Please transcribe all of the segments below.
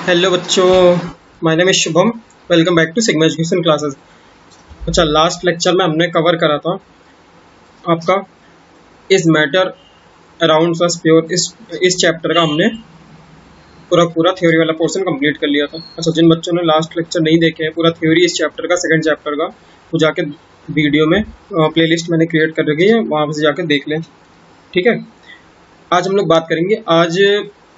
Hello बच्चों, my name is Shubham. Welcome back to Sigma education classes. अच्छा, last lecture में हमने कवर करा था आपका is matter around us pure. इस चैप्टर का हमने पूरा थ्योरी वाला पोर्शन कंप्लीट कर लिया था। अच्छा, जिन बच्चों ने लास्ट लेक्चर नहीं देखे हैं, पूरा थ्योरी इस चैप्टर का, सेकंड चैप्टर का, वो जाके वीडियो में प्लेलिस्ट मैंने क्रिएट कर रखी है, वहाँ से जाके देख लें। ठीक है, आज हम लोग बात करेंगे। आज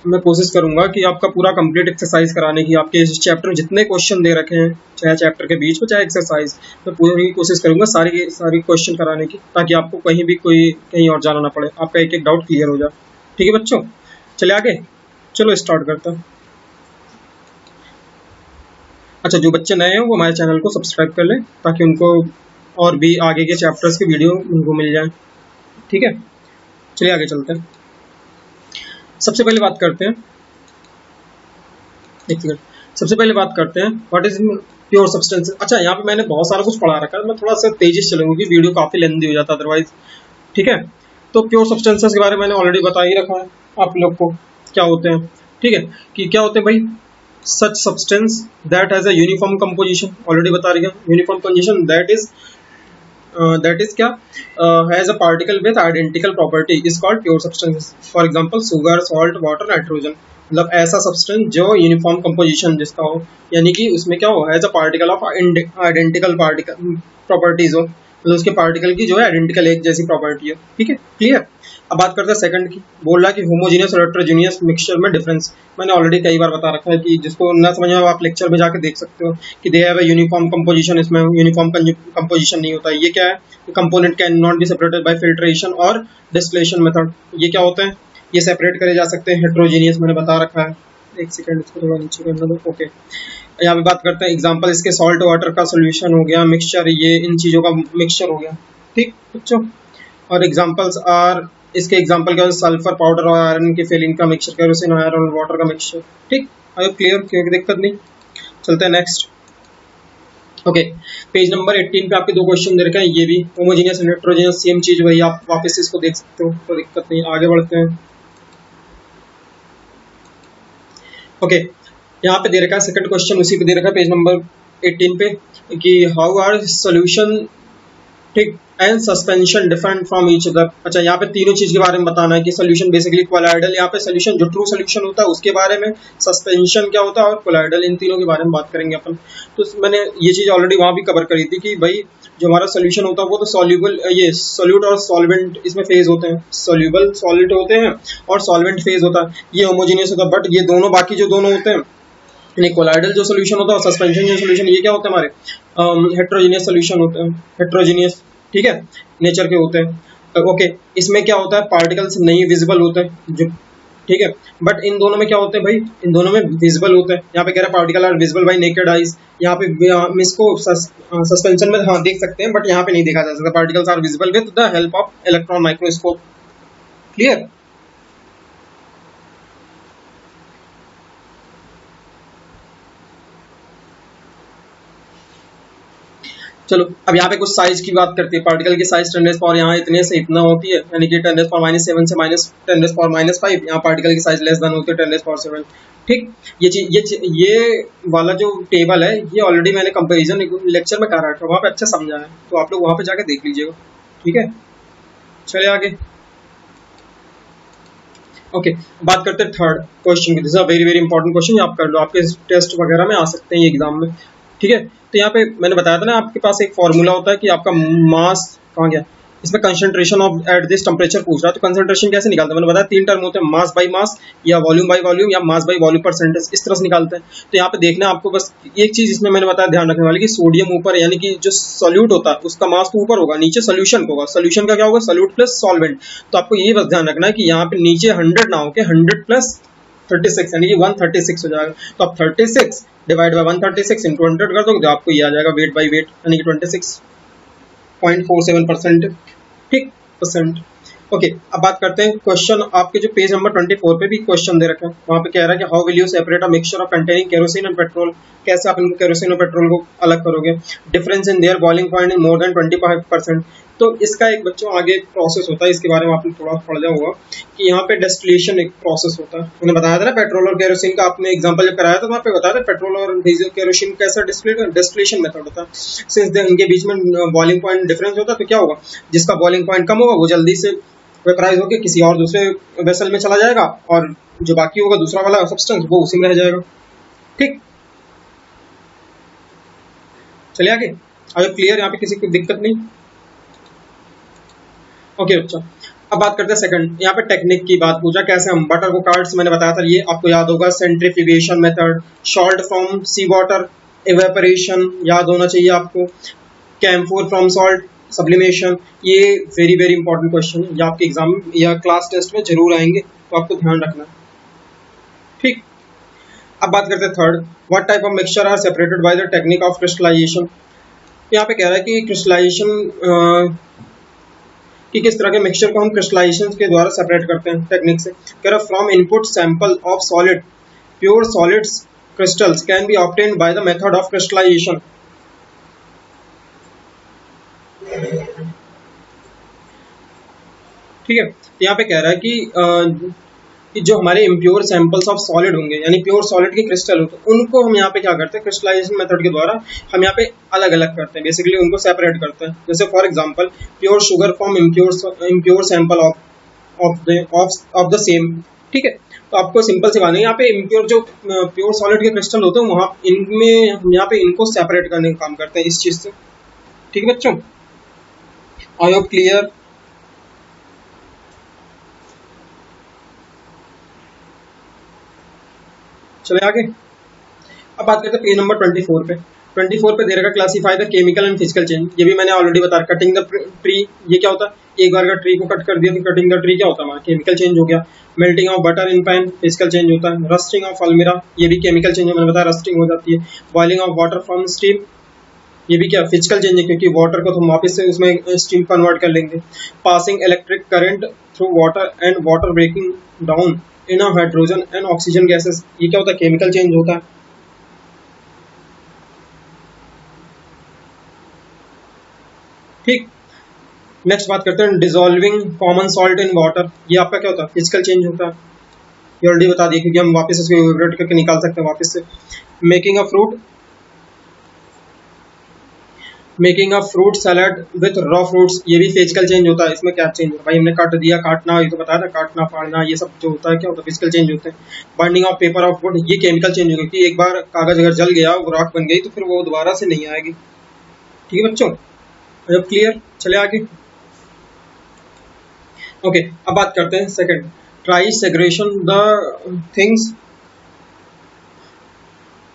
मैं कोशिश करूंगा कि आपका पूरा कंप्लीट एक्सरसाइज कराने की। आपके इस चैप्टर में जितने क्वेश्चन दे रखे हैं, चाहे चैप्टर के बीच में चाहे एक्सरसाइज, मैं पूरी कोशिश करूंगा सारी क्वेश्चन कराने की, ताकि आपको कहीं भी कहीं और जाना ना पड़े, आपका एक एक डाउट क्लियर हो जाए। ठीक है बच्चों, चले आगे, चलो स्टार्ट करते हैं। अच्छा, जो बच्चे नए हैं वो हमारे चैनल को सब्सक्राइब कर लें, ताकि उनको और भी आगे के चैप्टर्स की वीडियो उनको मिल जाए। ठीक है, चलिए आगे चलते हैं। सबसे पहले बात करते हैं, एक सेकंड, सबसे पहले बात करते हैं व्हाट इज प्योर सब्सटेंस। अच्छा, यहाँ पे मैंने बहुत सारा कुछ पढ़ा रखा है, मैं थोड़ा सा तेजी से चलूंगा क्योंकि वीडियो काफी लेंथी हो जाता है अदरवाइज। ठीक है, तो प्योर सब्सटेंसेस के बारे में मैंने ऑलरेडी बता ही रखा है आप लोग को क्या होते हैं। ठीक है, कि क्या होते हैं भाई, such substance that has a uniform composition, already बता रही है। यूनिफॉर्म कंपोजिशन दैट इज क्या, has a particle with identical property is called pure substance. For example sugar, salt, water, nitrogen. मतलब ऐसा सब्सटेंस जो यूनिफॉर्म कंपोजिशन जिसका हो, यानी कि उसमें क्या हो, has a particle of identical particle properties हो, मतलब उसके पार्टिकल की जो है आइडेंटिकल एक जैसी प्रॉपर्टी है। ठीक है, क्लियर। अब बात करते हैं सेकंड की। बोल रहा है कि होमोजीनियस और हेटेरोजीनियस मिक्सचर में डिफरेंस। मैंने ऑलरेडी कई बार बता रखा है कि जिसको ना समझ में आप लेक्चर में जाके देख सकते हो कि they have a uniform composition. इसमें यूनिफॉर्म कंपोजिशन नहीं होता है। ये क्या है, component can not be separated by filtration और डिस्टिलेशन मेथड। ये क्या होते हैं, ये सेपरेट करे जा सकते हैं। हेटेरोजीनियस मैंने बता रखा है। एक सेकंड, इसको थोड़ा नीचे करना दो। ओके, यहाँ पे बात करते हैं एग्जांपल इसके, सॉल्ट वाटर का सॉल्यूशन हो गया, मिक्सचर, ये इन चीज़ों का मिक्सचर हो गया। ठीक बच्चों, और एग्जांपल्स आर, इसके एग्जांपल क्या है, सल्फर पाउडर और आयरन के फिलिंग का मिक्सचर, केरोसिन आयरन और वाटर का मिक्सचर। ठीक, आई होप क्लियर, कोई दिक्कत नहीं। चलते हैं नेक्स्ट। ओके, पेज नंबर 18 पे आपके दो क्वेश्चन दे रखे हैं, ये भी होमोजेनियस एंड हेटेरोजेनियस, सेम चीज वही, आप वापस इसको देख सकते हो, कोई दिक्कत नहीं। आगे बढ़ते हैं। ओके, यहाँ पे दे रखा है सेकंड क्वेश्चन, उसी पे दे रखा है पेज नंबर 18 पे, कि हाउ आर सॉल्यूशन, ठीक, and suspension different from each other. अच्छा, यहाँ पे तीनों चीज के बारे में बताना है कि सोल्यूशन बेसिकली कोलाइडल, यहाँ पे सोल्यूशन जो ट्रू सोल्यूशन होता है उसके बारे में, सस्पेंशन क्या होता है और कोलाइडल, इन तीनों के बारे में बात करेंगे अपन। तो मैंने ये चीज ऑलरेडी वहां भी कवर करी थी कि भाई जो हमारा सोल्यूशन होता है वो तो सॉल्यूबल, ये सोल्यूट और सॉल्वेंट इसमें फेज होते हैं, सोल्यूबल सॉलिड होते हैं और सॉल्वेंट फेज होता है, ये होमोजीनियस होता है। बट ये दोनों, बाकी जो दोनों होते हैं, नहीं, कोलाइडल जो सोल्यूशन होता है और सस्पेंशन जो सोल्यूशन, ये क्या होते हैं हमारे हेटेरोजीनियस सोल्यूशन होते हैं, हेटेरोजीनियस, ठीक है, नेचर के होते हैं। ओके, इसमें क्या होता है, पार्टिकल्स नहीं विजिबल होते हैं जो, ठीक है। बट इन दोनों में क्या होते हैं भाई, इन दोनों में विजिबल होते हैं। यहाँ पे कह रहा है particle are visible by naked eyes. यहाँ पे हम इसको सस्पेंशन में हाँ देख सकते हैं, बट यहाँ पे नहीं देखा जा सकता। Particles are visible with the help of electron microscope. Clear. चलो, अब यहाँ पे कुछ साइज की बात करते हैं। पार्टिकल की साइज 10⁻⁻ यहाँ इतने से इतना होती है, यानी कि 10⁻⁻7 से -10⁻�5। यहाँ पार्टिकल की साइज लेस देन होती है 10⁻7। ठीक, ये वाला जो टेबल है, ये ऑलरेडी मैंने कंपैरिजन लेक्चर में करा रखा है, वहाँ पे अच्छा समझा है, तो आप लोग वहाँ पे जाके देख लीजिएगा। ठीक है, चलिए आगे। ओके, बात करते हैं थर्ड क्वेश्चन की। This is a very very important question, आप कर लो, आपके टेस्ट वगैरह में आ सकते हैं ये एग्जाम में। ठीक है, तो यहाँ पे मैंने बताया था ना, आपके पास एक फॉर्मूला होता है कि आपका मास कहाँ गया, इसमें concentration of at this temperature पूछ रहा है। तो कंसंट्रेशन कैसे निकालते हैं, मैंने बताया तीन टर्म होते हैं, मास बाई मास, या वॉल्यूम बाई वॉल्यूम, या मास बाई वॉल्यूम परसेंटेज, इस तरह से निकालते हैं। तो यहाँ पे देखना आपको बस एक चीज इसमें मैंने बताया ध्यान रखने वाली, कि सोडियम ऊपर, यानी कि जो सॉल्यूट होता है उसका मास तो ऊपर होगा, नीचे सोल्यूशन होगा। सोल्यूशन का क्या होगा, सोल्यूट प्लस सॉल्वेंट। तो आपको ये बस ध्यान रखना है कि यहाँ पे नीचे 100 ना होके 100 प्लस 36, यानी कि 136 हो जाएगा। तो आप 36 डिवाइड बाय 136 इंटू 100 कर दोगे तो आपको ये आ जाएगा वेट बाई वेट, यानी कि 26.47%। ठीक, परसेंट। ओके, अब बात करते हैं क्वेश्चन, आपके जो पेज नंबर 24 पे भी क्वेश्चन दे रखे हैं, वहाँ पे कह रहा है कि how will you separate a mixture of containing kerosene and petrol. कैसे आप इनको केरोसिन और पेट्रोल को अलग करोगे, difference in their boiling point is more than 25%। तो इसका एक बच्चों आगे एक प्रोसेस होता है, इसके बारे में आपने थोड़ा पढ़ लिया होगा कि यहाँ पे डिस्टिलेशन एक प्रोसेस होता है। मैंने बताया था ना पेट्रोल और केरोसिन का, आपने एग्जांपल जब कराया था तो वहाँ पे बताया था पेट्रोल और डीजल केरोसिन कैसा डिस्टिलेशन मेथड होता है। सिंस इनके बीच में बॉइलिंग पॉइंट डिफरेंस होता है, तो क्या होगा, जिसका बॉइलिंग पॉइंट कम होगा वो जल्दी से वेपराइज होकर किसी और दूसरे वेसल में चला जाएगा, और जो बाकी होगा दूसरा वाला सब्सटेंस वो उसी में रह जाएगा। ठीक, चलिए आगे। अब क्लियर, यहाँ पे किसी को दिक्कत नहीं? ओके बच्चा, अब बात करते हैं सेकंड। यहाँ पे टेक्निक की बात पूछा, कैसे हम बटर को कार्ड्स, मैंने बताया था ये आपको याद होगा, centrifugation method, salt from sea water, evaporation याद होना चाहिए आपको, कैम्फोर फ्रॉम सॉल्ट, सब्लिमेशन। ये वेरी वेरी इंपॉर्टेंट क्वेश्चन है, ये आपके एग्जाम या क्लास टेस्ट में जरूर आएंगे, तो आपको ध्यान रखना है। ठीक, अब बात करते हैं third, what type of mixture are separated by the technique of crystallisation. यहाँ पे कह रहा है कि क्रिस्टलाइजेशन कि किस तरह के मिक्सचर को हम क्रिस्टलाइजेशन के द्वारा सेपरेट करते हैं टेक्निक से। कह रहा from input sample of solid pure solids crystals can be obtained by the method of crystallisation. ठीक है, यहाँ पे कह रहा है कि जो हमारे इम्प्योर सैंपल्स ऑफ सॉलिड होंगे, यानी प्योर सॉलिड के क्रिस्टल होते हैं, उनको हम यहाँ पे क्या करते हैं, क्रिस्टलाइजेशन मेथड के द्वारा हम यहाँ पे अलग अलग करते हैं, बेसिकली उनको सेपरेट करते हैं। जैसे for example pure sugar from impure sample of the same. ठीक है, तो आपको सिंपल सी बात है, यहाँ पे इम्प्योर जो प्योर सॉलिड के क्रिस्टल होते हैं वहाँ इनमें हम यहाँ पे इनको सेपरेट करने का काम करते हैं इस चीज से। ठीक है बच्चों, आई होप क्लियर। चले आगे, अब बात करते हैं पेज नंबर 24 पे। 24 पे दे रखा classify the chemical and physical change, ये भी मैंने ऑलरेडी बताया। कटिंग द ट्री, ये क्या होता है, एक बार का ट्री को कट कर दिया तो कटिंग द ट्री क्या होता है हमारा, केमिकल चेंज हो गया। Melting of butter in pan, physical change होता है। रस्टिंग ऑफ अलमीरा, ये भी केमिकल चेंज है, मैंने बताया रस्टिंग हो जाती है। Boiling of water from steam, ये भी क्या फिजिकल चेंज है, क्योंकि वाटर को तो हम वापस से उसमें स्टीम कन्वर्ट कर लेंगे। Passing electric current through water and water breaking down in hydrogen and oxygen gases, ये क्या होता है, केमिकल चेंज होता है। ठीक, नेक्स्ट बात करते हैं dissolving common salt in water, ये आपका क्या होता है, फिजिकल चेंज होता है, ये ऑलरेडी बता दिया, क्योंकि हम वापस इसको इवेपोरेट करके निकाल सकते हैं वापस से। Making a fruit salad with raw fruits, ये भी फिजिकल चेंज होता है। इसमें क्या चेंज होता है भाई, हमने काट दिया, काटना, ये तो बताया था, काटना फाड़ना, ये सब जो होता है क्या होता है, फिजिकल चेंज होते हैं। Burning of paper of would, ये केमिकल चेंज होगा, क्योंकि एक बार कागज अगर जल गया, वो राख बन गई, तो फिर वो दोबारा से नहीं आएगी। ठीक है बच्चों, अब क्लियर, चले आगे। ओके, अब बात करते हैं second, try segregation the things,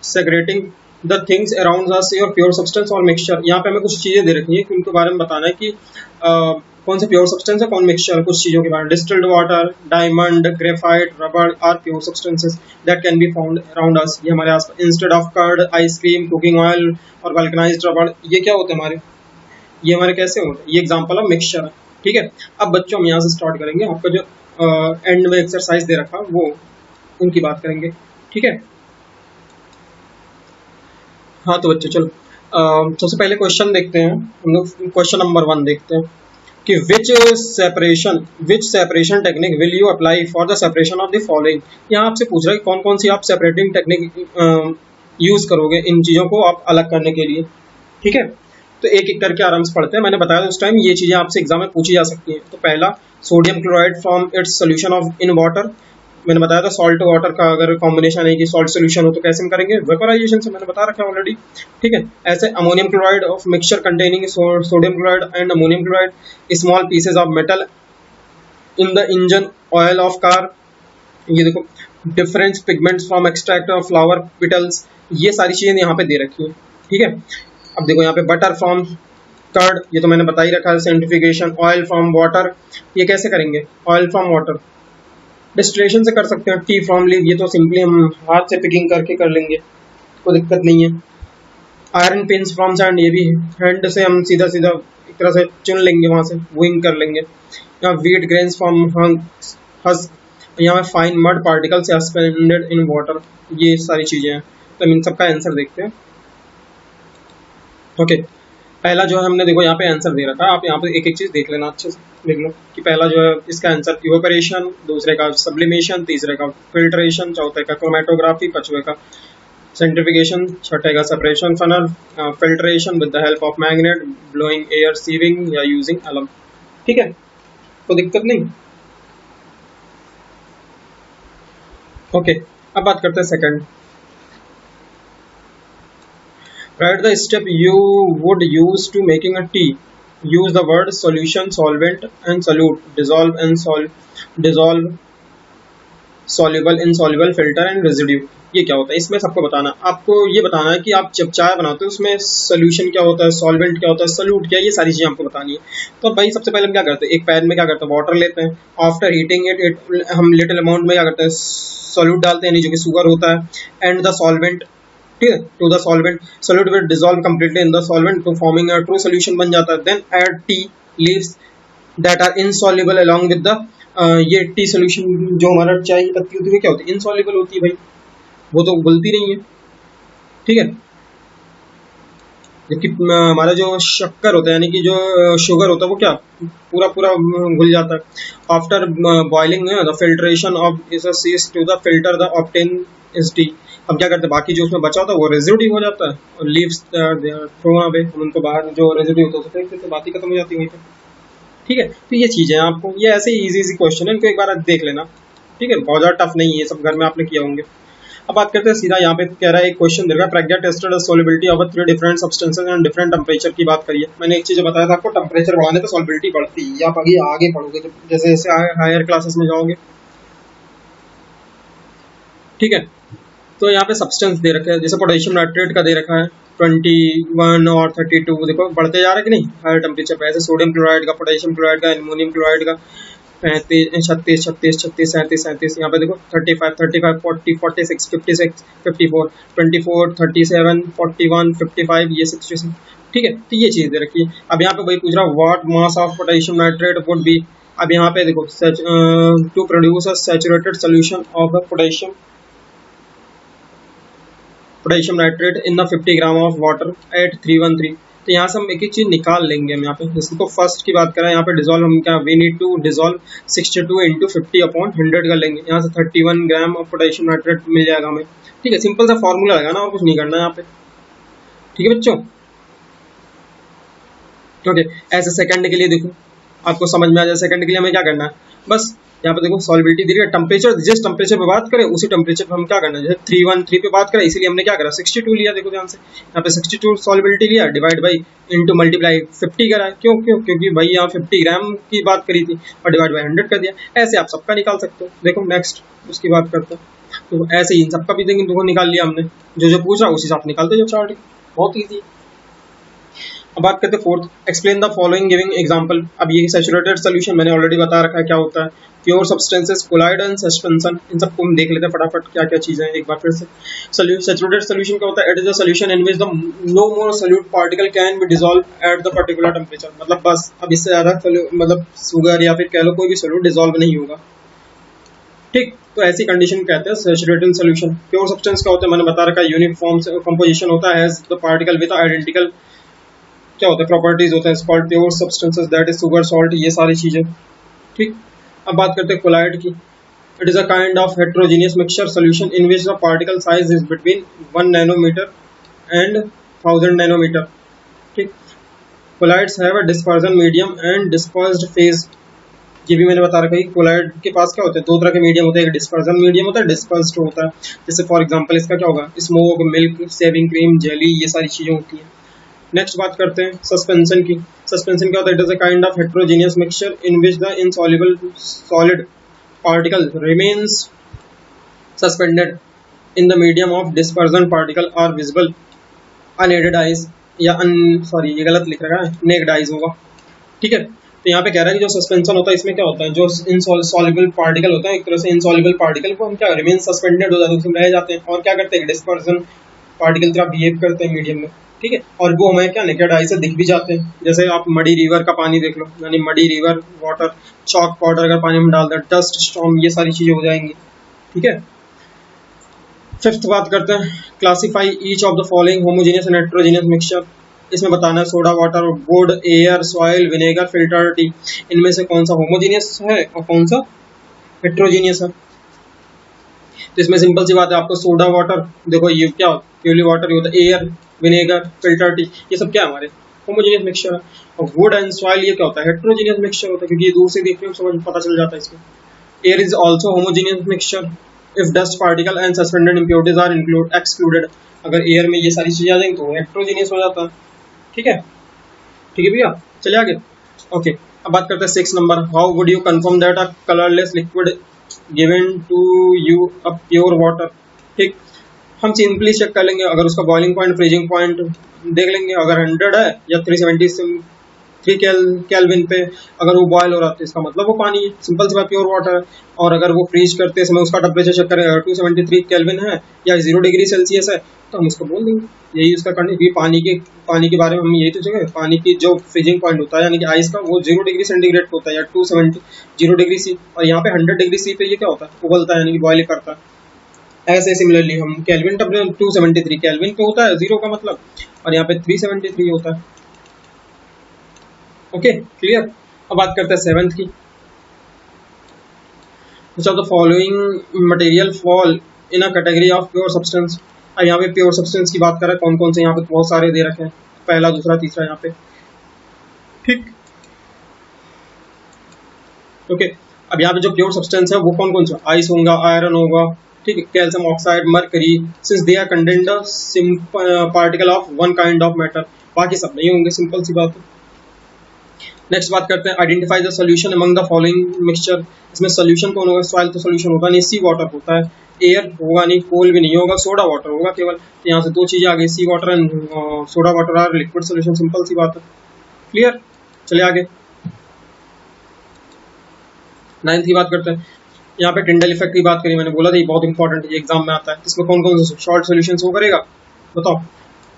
segregating the things around us your pure substance और मिक्सचर। यहाँ पे हमें कुछ चीजें दे रखी है कि उनके बारे में बताना है कि कौन से प्योर सब्सटेंस है, कौन मिक्सचर, कुछ चीजों के बारे में। Distilled water, diamond, graphite, rubber are pure substances that can be found around us, ये हमारे आसपास। Instead of curd, ice cream, cooking oil और वल्कनाइज्ड रबर, ये क्या होते हैं हमारे, ये हमारे कैसे होते हैं, ये एग्जांपल ऑफ मिक्सचर है। ठीक है, अब बच्चों हम यहाँ से स्टार्ट करेंगे, आपका जो एंड में एक्सरसाइज दे रखा वो उनकी बात करेंगे। ठीक है, हाँ तो बच्चों चलो सबसे पहले क्वेश्चन देखते हैं हम लोग। क्वेश्चन नंबर 1 देखते हैं कि which separation technique will you apply for the separation of the following. यहाँ आपसे पूछ रहा है कौन कौन सी आप सेपरेटिंग टेक्निक यूज करोगे इन चीज़ों को आप अलग करने के लिए। ठीक है, तो एक एक करके आराम से पढ़ते हैं। मैंने बताया उस टाइम ये चीज़ें आपसे एग्जाम में पूछी जा सकती हैं। तो पहला, sodium chloride from its solution of in water, मैंने बताया था सॉल्ट वाटर का अगर कॉम्बिनेशन है कि सॉल्ट सोल्यूशन हो तो कैसे हम करेंगे, वेपराइजेशन से, मैंने बता रखा है ऑलरेडी। ठीक है, ऐसे ammonium chloride of mixture containing sodium chloride and ammonium chloride, small pieces of metal in the engine oil of car, ये देखो, difference pigments from extract of flower petals, ये सारी चीजें यहाँ पे दे रखी है। ठीक है, अब देखो यहाँ पे बटर फ्रॉम कर्ड, ये तो मैंने बता ही रखा है, सेंट्रीफ्यूगेशन। ऑयल फ्रॉम वाटर, ये कैसे करेंगे, ऑयल फ्रॉम वाटर डिस्टिलेशन से कर सकते हैं। टी फ्रॉम लीव, ये तो सिंपली हम हाथ से पिकिंग करके कर लेंगे, कोई दिक्कत नहीं है। आयरन पिन्स फ्रॉम सैंड, ये भी हैंड से हम सीधा सीधा एक तरह से चुन लेंगे, वहाँ से वूइंग कर लेंगे। यहाँ व्हीट ग्रेन्स फ्रॉम हस्क, यहाँ fine mud particle suspended in water, ये सारी चीज़ें हैं। तो हम इन सबका आंसर देखते हैं। ओके, पहला जो है हमने देखो यहाँ पे आंसर दे रखा है, आप यहाँ पे एक एक चीज देख लेना अच्छे से, देख लो कि पहला जो है इसका आंसर इवेपोरेशन, दूसरे का सब्लिमेशन, तीसरे का फिल्ट्रेशन, चौथे का क्रोमेटोग्राफी, पांचवे का सेंट्रिफिकेशन, छठे का separation funnel, filtration with the help of magnet, blowing air, sieving या यूजिंग अलम। ठीक है, तो दिक्कत नहीं। ओके, अब बात करते हैं second. Write the step you would use to making a tea. Use the word solution, solvent and solute, dissolve and dissolve, soluble, insoluble, filter and residue। ये क्या होता है, इसमें सबको बताना, आपको ये बताना है कि आप जब चाय बनाते हो उसमें सोल्यूशन क्या होता है, सॉल्वेंट क्या होता है, सॉल्यूट क्या है, ये सारी चीजें आपको बतानी है। तो भाई सबसे पहले हम क्या करते हैं, एक पैन में क्या करते हैं, वाटर लेते हैं, आफ्टर हीटिंग इट हम लिटिल अमाउंट में क्या करते हैं, सॉल्यूट डालते हैं, यानी जो कि शुगर होता है, एंड द सॉल्वेंट, ठीक है, to the solvent, solute will dissolve completely in the solvent to forming a true solution बन जाता है। Then add tea leaves that are insoluble along with the, ये टी सॉल्यूशन जो हमारा चाय की पत्ती होती है क्या होती है, इनसॉल्युबल होती है भाई, वो तो घुलती नहीं है, ठीक है। जबकि हमारा जो शक्कर होता है यानी कि जो शुगर होता है वो क्या पूरा पूरा घुल जाता है। After boiling the filtration of is cease to the filter the obtain is tea. हम क्या करते हैं, बाकी जो उसमें बचा होता है वो रेजिड्यू हो जाता है, और लीव्स थ्रो अवे, हम उनको बाहर जो रेजिड्यू होता है उसको फेंक देते हैं, बाकी खत्म हो जाती है वहीं पे। ठीक है, तो ये चीजें आपको, ये ऐसे इजी इजी क्वेश्चन है, इनको एक बार देख लेना, ठीक है, बहुत ज्यादा टफ नहीं है, सब घर में आपने किया होंगे। अब बात करते हैं सीधा, यहाँ पे कह रहा है एक क्वेश्चन दे रहा है, Pragya tested solubility of 3 different substances and different temperature की बात करिए। मैंने एक चीज बताया था आपको, टेम्परेचर बढ़ाने पे सॉल्युबिलिटी बढ़ती है, आप आगे पढ़ोगे जैसे जैसे हायर क्लासेस में जाओगे, ठीक है। तो यहाँ पे सब्सटेंस दे रखा है, जैसे पोटेशियम नाइट्रेट का दे रखा है 21 और 32, देखो बढ़ते जा रहा है कि नहीं हायर टेम्परेचर पे। ऐसे सोडियम क्लोराइड का, पोटेशियम क्लोराइड का, एल्युमिनियम क्लोराइड का 35, 36, 36, 36, 37, 37, यहाँ पे देखो 35, 35, 40, 46, 56, 54, 24, 37, 41, 55, ये 66, ठीक है। तो ये चीज दे रखी है। अब यहाँ पे वही पूछ रहा है what mass of potassium nitrate would be. अब यहाँ पे देखो to produce a saturated solution of potassium nitrate in the 50 gram of water at 313। तो यहाँ से हम एक एक चीज निकाल लेंगे। हम यहाँ पे इसको फर्स्ट की बात करें, यहाँ पे डिजोल्व हम क्या, we need to dissolve 62 into 50/100 कर लेंगे। यहाँ से 31 ग्राम ऑफ पोटेशियम नाइट्रेट मिल जाएगा हमें, ठीक है। सिंपल सा फॉर्मूला लगाना और कुछ नहीं करना यहाँ पे, ठीक है बच्चों। ओके, ऐसे सेकंड के लिए देखो आपको समझ में आ जाए, सेकंड के लिए हमें क्या करना है, बस यहाँ पे देखो सॉल्युबिलिटी दी है, टेम्परेचर जिस टेम्परेचर पे बात करें उसी टेम्परेचर पे हम क्या करना है, जैसे 313 पे बात करें इसलिए हमने क्या करा 62 लिया। देखो ध्यान से यहाँ पे 62 सॉल्युबिलिटी लिया, डिवाइड बाई इंटू मल्टीप्लाई 50 करा। क्यों क्यों क्योंकि भाई यहाँ 50 ग्राम की बात करी थी और डिवाइड बाई 100 कर दिया। ऐसे आप सबका निकाल सकते हो। देखो नेक्स्ट उसकी बात करते हैं, तो ऐसे ही इन सबका भी देखो निकाल लिया हमने, जो जो पूछ रहा उसी से आप निकालते जो चार्ट, बहुत ईजी। अब बात करते हैं fourth, explain the following giving example. अब ये सैचुरेटेड सॉल्यूशन मैंने ऑलरेडी बता रखा है क्या होता है, pure substances, colloid and suspension. इन सबको हम देख लेते हैं फटाफट क्या क्या चीजें हैं एक बार फिर से। सैचुरेटेड सॉल्यूशन क्या होता है, it is a solution in which the no more solute particle can be dissolve at the particular temperature. मतलब बस अब इससे ज्यादा मतलब शुगर या फिर कह लो कोई भी सॉल्यूट डिसॉल्व नहीं होगा, ठीक। तो ऐसी कंडीशन कहते हैं सैचुरेटेड सॉल्यूशन। प्योर सब्सटेंस क्या होता है, मैंने बता रखा है, यूनिफॉर्म कंपोजिशन होता है, has the particle with identical क्या होता है, प्रॉपर्टीज होता है, called pure substances, that is sugar, salt, ये सारी चीजें, ठीक। अब बात करते हैं कोलाइड की। It is a kind of heterogeneous mixture solution in which the particle size is between 1 nanometre and 1000 nanometre, ठीक। Colloids have a dispersion medium and dispersed phase. ये भी मैंने बता रखा है, कोलाइड के पास क्या होता है, दो तरह के मीडियम होते हैं, एक डिस्पर्जन मीडियम होता है, डिस्पर्स्ड होता है। जैसे फॉर एग्जांपल इसका क्या होगा, smoke, milk, shaving cream, jelly, ये सारी चीजें होती हैं। नेक्स्ट बात करते हैं सस्पेंशन की। सस्पेंशन क्या होता है, it is a kind of heterogeneous mixture in which the insoluble solid particle remains suspended in the medium of dispersion particle are visible unaided eyes, या सॉरी ये गलत लिख रखा है, नेक्ड आइज होगा, ठीक है। तो यहाँ पे कह रहा है कि जो सस्पेंशन होता है इसमें क्या होता है, जो इनसॉल्युबल पार्टिकल होता है एक तरह से इनसॉल्युबल पार्टिकल को हम क्या रिमेन सस्पेंडेड हो जाते हैं, उसमें रह जाते हैं, और क्या करते हैं डिस्पर्जन पार्टिकल तरह बिहेव करते हैं मीडियम में, ठीक है। और वो हमें क्या नेकेड आई से दिख भी जाते हैं। जैसे आप मडी रिवर का पानी देख लो, यानी muddy river water, chalk powder का पानी में डाल दें, डस्ट स्टॉर्म, ये सारी चीजें हो जाएंगी, ठीक है। फिफ्थ बात करते हैं, classify each of the following homogeneous and heterogeneous mixture. इसमें बताना है soda water, would, air, soil, vinegar, filter T, इनमें से कौन सा होमोजीनियस है और कौन सा हेट्रोजीनियस है। तो इसमें सिंपल सी बात है, आपको सोडा वाटर, देखो ये क्या प्योरली वाटर होता है, एयर, विनेगर, फिल्टर टी, ये सब क्या हमारे होमोजीनियस मिक्सचर है। और वुड एंड सॉइल ये क्या होता है, हेट्रोजीनियस मिक्सचर होता है, क्योंकि ये दूर से देखने में समझ पता चल जाता है इसमें। Air is also homogeneous mixture if dust particle and suspended impurities are excluded. अगर एयर में ये सारी चीजें आ जाएंगी तो हेट्रोजीनियस हो जाता है। ठीक है, ठीक है भैया, चलिए आगे। ओके, अब बात करते हैं 6 number, how would you confirm that a colourless liquid given to you a pure water. ठीक, हम सिंपली चेक कर लेंगे, अगर उसका बॉइलिंग पॉइंट, फ्रीजिंग पॉइंट देख लेंगे, अगर 100 है या 373 केल्विन पे अगर वो बॉयल हो रहा है तो इसका मतलब वो पानी है, सिंपल सी बात, प्योर वाटर है। और अगर वो फ्रीज करते समय उसका टेम्परेचर चेक करें, अगर 273 केल्विन है या 0 डिग्री सेल्सियस है तो हम उसको बोल देंगे, यही उसका करने की। पानी के बारे में हम यही तो जगह, पानी की जो फ्रीजिंग पॉइंट होता है यानी कि आइस का, वो 0 डिग्री सेंटीग्रेड पे होता है या 0 डिग्री सी, और यहाँ पे 100 डिग्री सी पे ये क्या होता है, उबलता है यानी कि बॉयल करता है। ऐसे सिमिलरली हम केल्विन टेम्परेचर 273 केल्विन पे होता है 0 का मतलब, और यहाँ पे 373 होता है। Okay, clear. अब बात करते हैं 7th की, which of the following material fall in a category of pure substance। यहाँ पे प्योर सब्सटेंस की बात करें, कौन कौन से यहाँ पे बहुत सारे दे रखे हैं, पहला, दूसरा, तीसरा यहाँ पे। ठीक, ओके। अब यहाँ पे जो प्योर सब्सटेंस है वो कौन कौन सा, आइस होगा, आयरन होगा, ठीक है, calcium oxide, mercury, since they are contained particle of one kind of matter, बाकी सब नहीं होंगे, सिंपल सी बात है। नेक्स्ट बात करते हैं, identify the solution among the following mixture. इसमें सॉल्यूशन कौन होगा, सॉइल तो सॉल्यूशन होता नहीं, सी वाटर होता है, एयर होगा नहीं, कोल भी नहीं होगा, सोडा वाटर होगा केवल। तो यहाँ से दो चीजें आ गई, sea water and soda water are liquid solution, simple सी बात है, क्लियर। चलिए आगे 9th की बात करते हैं। यहाँ पे टिंडल इफेक्ट की बात करी, मैंने बोला था ये बहुत इंपॉर्टेंट है, एग्जाम में आता है। इसमें कौन कौन से शॉर्ट सॉल्यूशन वो करेगा बताओ।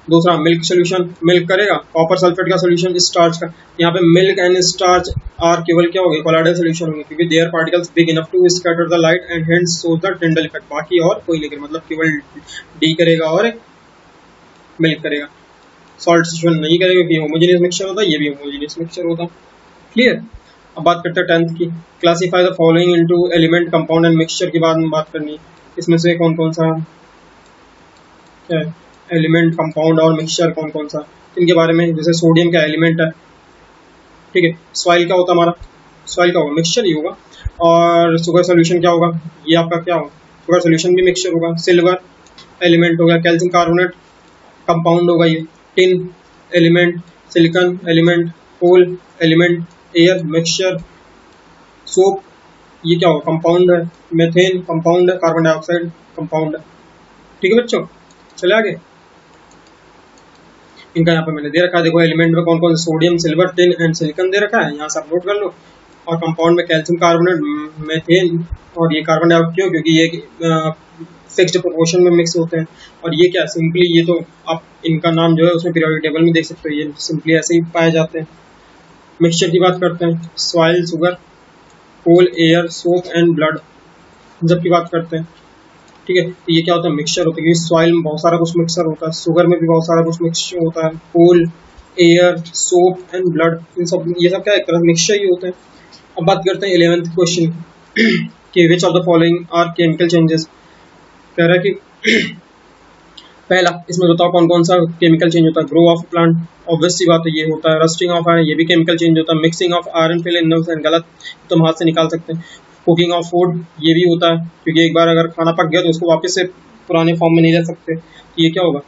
दूसरा मिल्क सोल्यूशन, मिल्क करेगा, कॉपर सल्फेट का सोल्यूशन, स्टार्च का। यहाँ पे मिल्क एंड स्टार्च आर केवल क्या होंगे, कोलाइडल सोल्यूशन होंगे, क्योंकि there particles big enough to scatter the light and hence shows the Tyndall effect. बाकी और कोई नहीं, मतलब केवल डी करेगा और मिल्क करेगा, सॉल्ट सोल्यूशन नहीं करेगा, क्योंकि होमोजेनियस मिक्सचर होता है, ये भी होमोजेनियस मिक्सचर होता है, क्लियर। अब बात करते हैं 10th की, classify the following into element, compound and mixture की बात करनी है। इसमें से कौन कौन सा क्या है, एलिमेंट, कंपाउंड और मिक्सचर कौन कौन सा, इनके बारे में। जैसे सोडियम का एलिमेंट है, ठीक है। सॉइल क्या होता है हमारा, सॉइल का होगा, मिक्सचर ही होगा। और शुगर सोल्यूशन क्या होगा, ये आपका क्या होगा, शुगर सोल्यूशन भी मिक्सचर होगा। सिल्वर एलिमेंट हो गया, कैल्शियम कार्बोनेट कंपाउंड होगा ये। टिन एलिमेंट, सिलिकॉन एलिमेंट, कोल एलिमेंट, एयर मिक्सचर। सोप ये क्या होगा, कंपाउंड है। मेथेन कंपाउंड है, कार्बन डाइऑक्साइड कंपाउंड है, ठीक है बच्चों। चले आगे, इनका यहाँ पे मैंने दे रखा है, देखो एलिमेंट में कौन कौन से, sodium, silver, tin and silicon दे रखा है, यहाँ से आप नोट कर लो। और कंपाउंड में कैल्शियम कार्बोनेट, मेथेन और ये कार्बन डाइऑक्साइड, क्यों, क्योंकि ये फिक्स्ड प्रोपोर्शन में मिक्स होते हैं। और ये क्या, सिंपली ये तो आप इनका नाम जो है उसमें पीरियोडिक टेबल में देख सकते हो, ये सिंपली ऐसे ही पाए जाते हैं। मिक्सचर की बात करते हैं, soil, sugar, coal, air, soap and blood, जब की बात करते हैं, ठीक है। तो ये क्या होता है, मिक्सचर होता है, क्योंकि सॉइल में बहुत सारा कुछ मिक्सचर होता है, शुगर में भी बहुत सारा कुछ मिक्सचर होता है, कोल, एयर, सोप एंड ब्लड, इन सब ये सब क्या है, एक तरह मिक्सचर ही होते हैं। अब बात करते हैं 11th क्वेश्चन कि which of the following are chemical changes. कह रहा है कि पहला, इसमें बताओ कौन कौन सा केमिकल चेंज होता है। ग्रो ऑफ प्लांट, ऑब्वियस सी बात है ये होता है। रस्टिंग ऑफ आयरन, ये भी केमिकल चेंज होता है। Mixing of iron filings and, गलत, तुम हाथ से निकाल सकते हैं। कुकिंग ऑफ फूड, ये भी होता है, क्योंकि एक बार अगर खाना पक गया तो उसको वापस से पुराने फॉर्म में नहीं रख सकते, तो ये क्या होगा,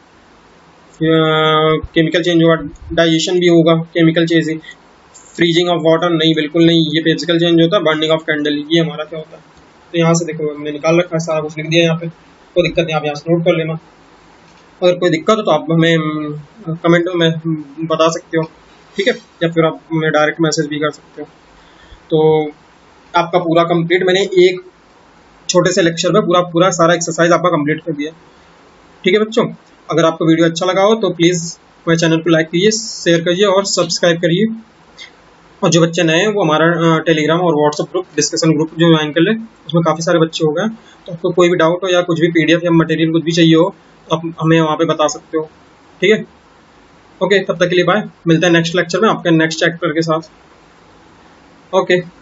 केमिकल चेंज होगा। डाइजेशन भी होगा chemical change he. Freezing of water, नहीं बिल्कुल नहीं, ये फिजिकल चेंज होता है। बर्निंग ऑफ कैंडल, ये हमारा क्या होता है। तो यहाँ से देखो हमने निकाल रखा है, सारा कुछ लिख दिया यहाँ पे, कोई दिक्कत नहीं, आप यहाँ से नोट कर लेना। अगर कोई दिक्कत हो तो आप हमें कमेंट में बता सकते हो, ठीक है, या फिर आप हमें डायरेक्ट मैसेज भी कर सकते हो। तो आपका पूरा कंप्लीट, मैंने एक छोटे से लेक्चर में पूरा सारा एक्सरसाइज आपका कंप्लीट कर दिया, ठीक है बच्चों। अगर आपको वीडियो अच्छा लगा हो तो प्लीज़ मेरे चैनल को लाइक कीजिए, शेयर करिए और सब्सक्राइब करिए। और जो बच्चे नए हैं वो हमारा टेलीग्राम और व्हाट्सएप ग्रुप, डिस्कशन ग्रुप जो ज्वाइन कर ले, उसमें काफ़ी सारे बच्चे हो गए। तो आपको कोई भी डाउट हो या कुछ भी PDF या मटेरियल कुछ भी चाहिए हो तो आप हमें वहाँ पे बता सकते हो, ठीक है। ओके, तब तक के लिए बाय, मिलते हैं नेक्स्ट लेक्चर में आपके नेक्स्ट चैप्टर के साथ। ओके।